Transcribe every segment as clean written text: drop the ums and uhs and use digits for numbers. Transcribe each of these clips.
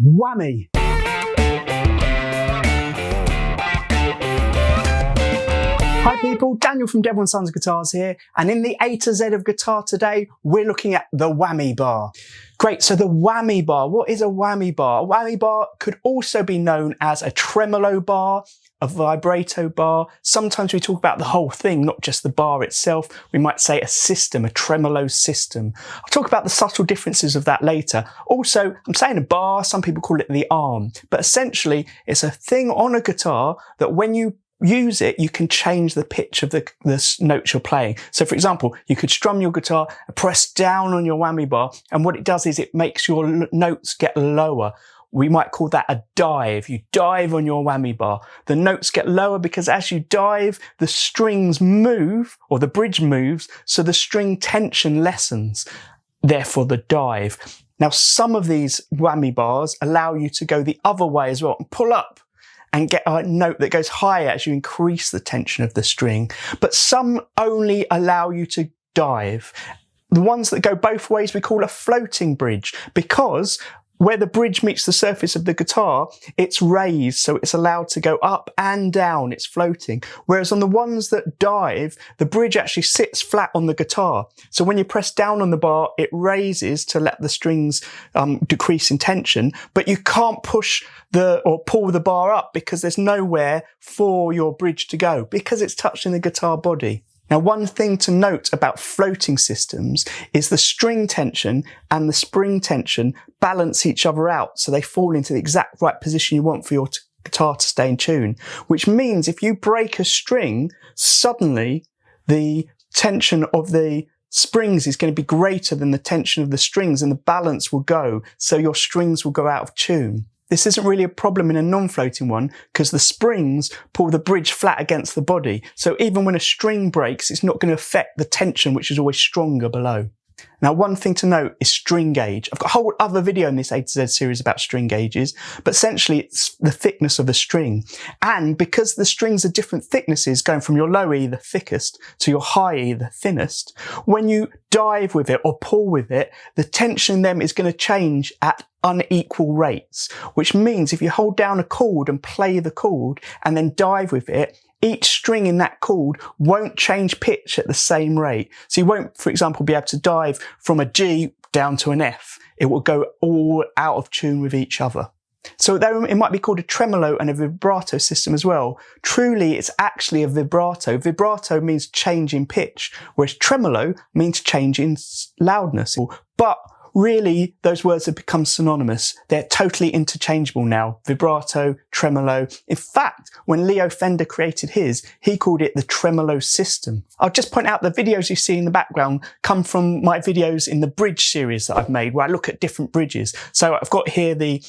Whammy. Hi people, Daniel from Devil & Sons Guitars here, and in the A to Z of guitar today, we're looking at the whammy bar. Great, so the whammy bar, what is a whammy bar? A whammy bar could also be known as a tremolo bar, a vibrato bar. Sometimes we talk about the whole thing, not just the bar itself. We might say a system, a tremolo system. I'll talk about the subtle differences of that later. Also, I'm saying a bar, some people call it the arm, but essentially it's a thing on a guitar that when you use it, you can change the pitch of the notes you're playing. So for example, you could strum your guitar, press down on your whammy bar, and what it does is it makes your notes get lower. We might call that a dive. You dive on your whammy bar. The notes get lower because as you dive, the strings move, or the bridge moves, so the string tension lessens. Therefore, the dive. Now, some of these whammy bars allow you to go the other way as well and pull up and get a note that goes higher as you increase the tension of the string. But some only allow you to dive. The ones that go both ways we call a floating bridge, because where the bridge meets the surface of the guitar, it's raised, so it's allowed to go up and down, it's floating. Whereas on the ones that dive, the bridge actually sits flat on the guitar. So when you press down on the bar, it raises to let the strings decrease in tension, but you can't push or pull the bar up because there's nowhere for your bridge to go because it's touching the guitar body. Now, one thing to note about floating systems is the string tension and the spring tension balance each other out, so they fall into the exact right position you want for your guitar to stay in tune, which means if you break a string, suddenly the tension of the springs is going to be greater than the tension of the strings and the balance will go, so your strings will go out of tune. This isn't really a problem in a non-floating one because the springs pull the bridge flat against the body. So even when a string breaks, it's not going to affect the tension, which is always stronger below. Now, one thing to note is string gauge. I've got a whole other video in this A to Z series about string gauges, but essentially it's the thickness of the string. And because the strings are different thicknesses, going from your low E, the thickest, to your high E, the thinnest, when you dive with it or pull with it, the tension in them is going to change at unequal rates, which means if you hold down a chord and play the chord and then dive with it, each string in that chord won't change pitch at the same rate. So you won't, for example, be able to dive from a G down to an F. It will go all out of tune with each other. So though it might be called a tremolo and a vibrato system as well, truly it's actually a vibrato. Vibrato means change in pitch, whereas tremolo means change in loudness. But really, those words have become synonymous. They're totally interchangeable now. Vibrato, tremolo. In fact, when Leo Fender created his, he called it the tremolo system. I'll just point out the videos you see in the background come from my videos in the bridge series that I've made, where I look at different bridges. So I've got here the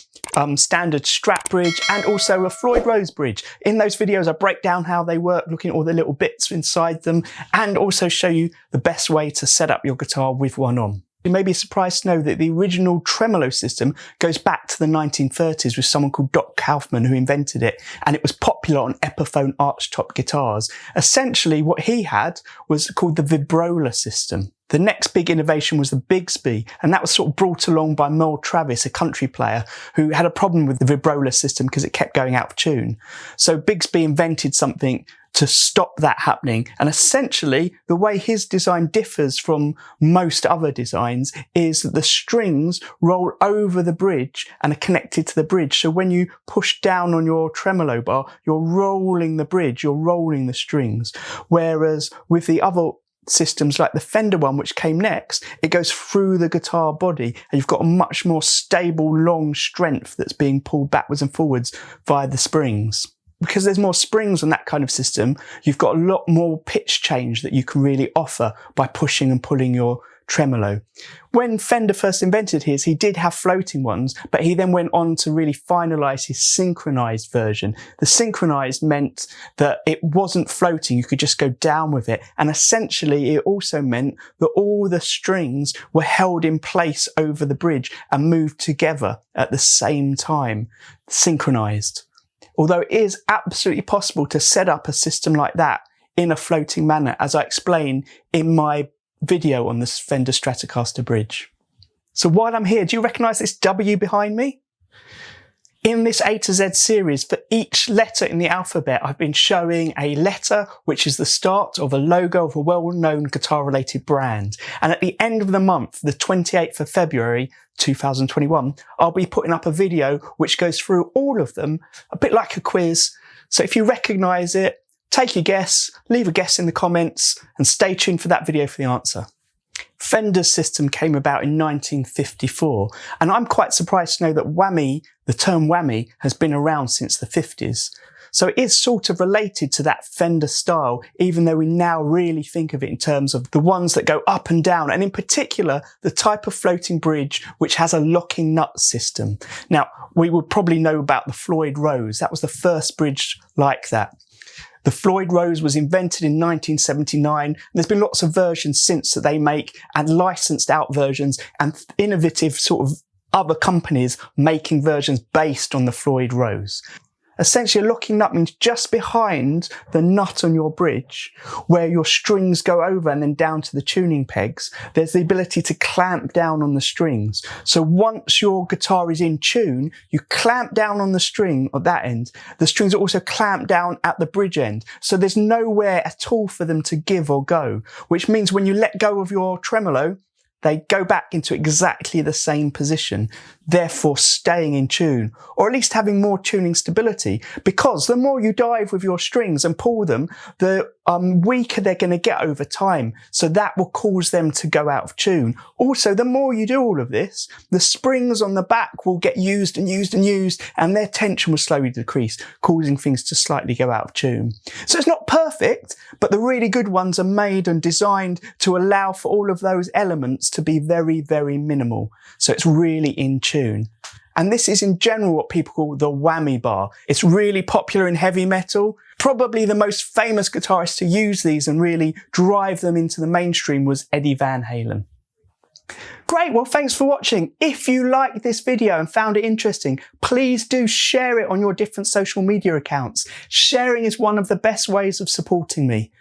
standard Strat bridge and also a Floyd Rose bridge. In those videos, I break down how they work, looking at all the little bits inside them, and also show you the best way to set up your guitar with one on. You may be surprised to know that the original tremolo system goes back to the 1930s with someone called Doc Kaufman who invented it, and it was popular on Epiphone archtop guitars. Essentially what he had was called the Vibrato system. The next big innovation was the Bigsby, and that was sort of brought along by Merle Travis, a country player who had a problem with the Vibrato system because it kept going out of tune. So Bigsby invented something to stop that happening, and essentially the way his design differs from most other designs is that the strings roll over the bridge and are connected to the bridge. So when you push down on your tremolo bar, you're rolling the bridge, you're rolling the strings. Whereas with the other systems like the Fender one, which came next, it goes through the guitar body and you've got a much more stable, long strength that's being pulled backwards and forwards via the springs. Because there's more springs on that kind of system, you've got a lot more pitch change that you can really offer by pushing and pulling your tremolo. When Fender first invented his, he did have floating ones, but he then went on to really finalize his synchronized version. The synchronized meant that it wasn't floating, you could just go down with it. And essentially it also meant that all the strings were held in place over the bridge and moved together at the same time, synchronized. Although it is absolutely possible to set up a system like that in a floating manner, as I explain in my video on the Fender Stratocaster bridge. So while I'm here, do you recognise this W behind me? In this A to Z series, for each letter in the alphabet, I've been showing a letter which is the start of a logo of a well-known guitar-related brand. And at the end of the month, the 28th of February 2021, I'll be putting up a video which goes through all of them, a bit like a quiz. So if you recognise it, take your guess, leave a guess in the comments, and stay tuned for that video for the answer. Fender's system came about in 1954, and I'm quite surprised to know that whammy, the term whammy, has been around since the 50s. So it is sort of related to that Fender style, even though we now really think of it in terms of the ones that go up and down, and in particular, the type of floating bridge which has a locking nut system. Now, we would probably know about the Floyd Rose. That was the first bridge like that. The Floyd Rose was invented in 1979, and there's been lots of versions since that they make, and licensed out versions, and innovative sort of other companies making versions based on the Floyd Rose. Essentially, a locking nut means just behind the nut on your bridge, where your strings go over and then down to the tuning pegs, there's the ability to clamp down on the strings. So once your guitar is in tune, you clamp down on the string at that end. The strings are also clamped down at the bridge end. So there's nowhere at all for them to give or go, which means when you let go of your tremolo, they go back into exactly the same position, therefore staying in tune, or at least having more tuning stability, because the more you dive with your strings and pull them, the weaker they're going to get over time. So that will cause them to go out of tune. Also, the more you do all of this, the springs on the back will get used and used and used, and their tension will slowly decrease, causing things to slightly go out of tune. So it's not perfect, but the really good ones are made and designed to allow for all of those elements to be very, very minimal. So it's really in tune. And this is in general what people call the whammy bar. It's really popular in heavy metal. Probably the most famous guitarist to use these and really drive them into the mainstream was Eddie Van Halen. Great, well thanks for watching. If you liked this video and found it interesting, please do share it on your different social media accounts. Sharing is one of the best ways of supporting me.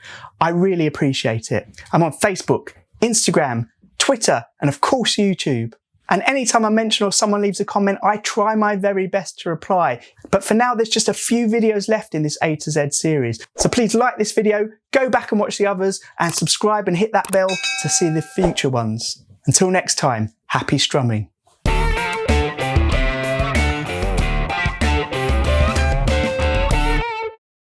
I really appreciate it. I'm on Facebook, Instagram, Twitter, and of course YouTube. And anytime I mention or someone leaves a comment, I try my very best to reply. But for now, there's just a few videos left in this A to Z series. So please like this video, go back and watch the others, and subscribe and hit that bell to see the future ones. Until next time, happy strumming.